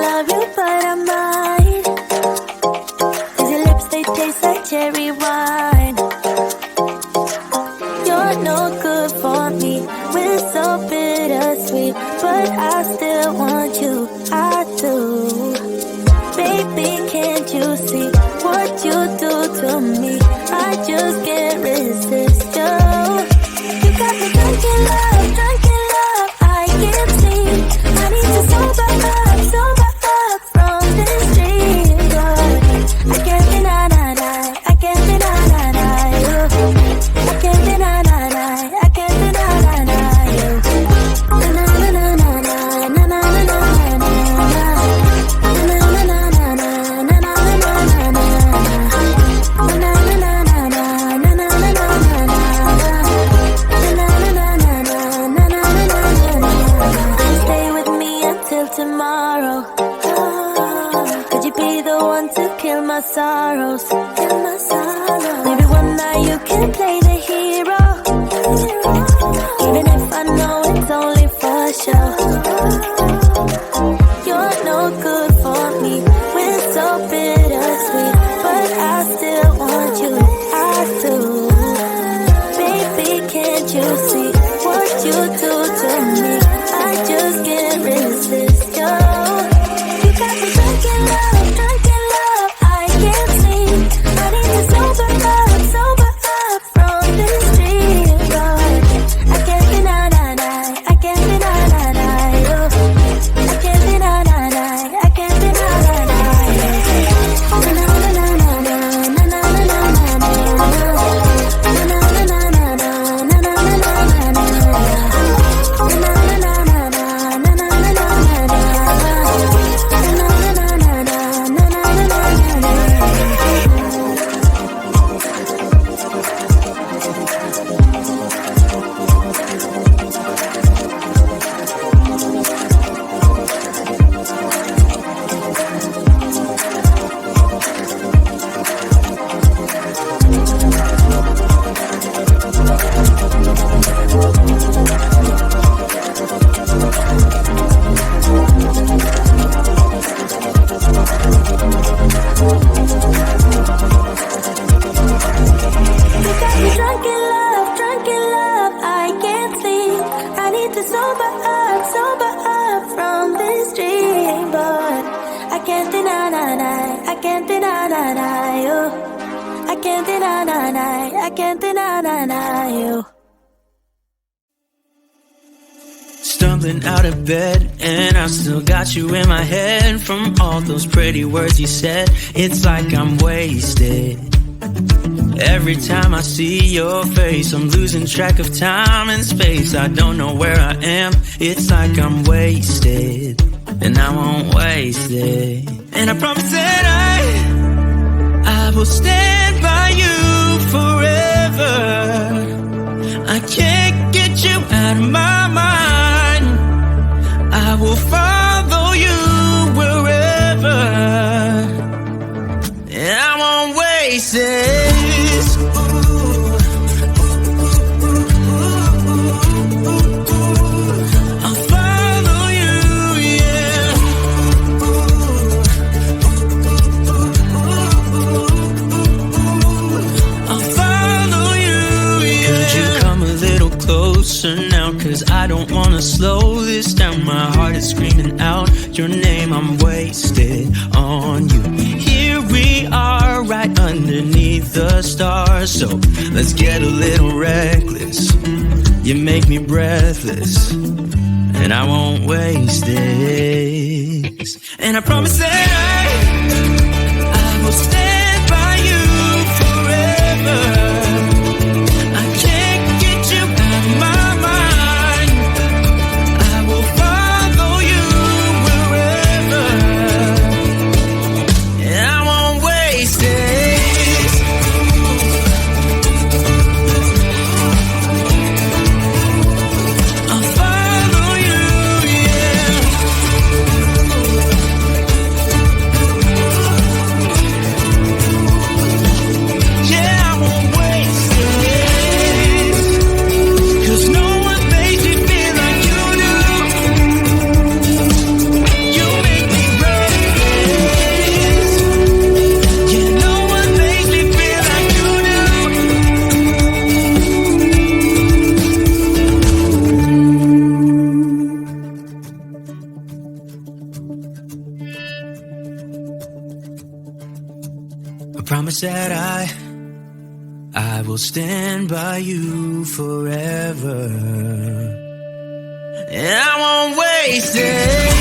love you, but I might. 'Cause your lips, they taste like cherry wine. You're no good for me, we're so bittersweet, but I still want you, I do. Baby, can't you see what you do to me? I just can't resist you. You got me drunk in love, I can't sleep. I need to sober up from this dream, but I can't deny you. I can't deny you. I can't deny you. Na na na na na na na na na na. Stay with me until tomorrow. Could you be the one to kill my sorrows? Maybe one night you can play the hero, even if I know it's only for show. You're no good for me, we're so bittersweet, but I still want you, I do. Baby, can't you see what you do to me? I just can't resist you. You got me drunk in love, I can't sleep. I need to sober up from this dream, but I can't deny you. I can't deny you. I can't deny you. Na na na na na na na na na you. Stumbling out of bed, and I still got you in my head. From all those pretty words you said, it's like I'm wasted. Every time I see your face, I'm losing track of time and space. I don't know where I am, it's like I'm wasted, and I won't waste it. And I promise that I will stand by you forever. I can't get you out of my mind. I will follow you wherever, and I won't waste this. I'll follow you, yeah. I'll follow you, yeah. Could you come a little closer now? 'Cause I don't wanna slow this down. My heart is screaming out your name. I'm wasted on you. Here we are, right underneath the stars. So let's get a little reckless. You make me breathless, and I won't waste this. And I promise that I will stand by you forever. I can't get you out of my mind. I will follow you wherever, and I won't waste this. I'll follow you, yeah. promise that I will stand by you forever. And I won't waste it.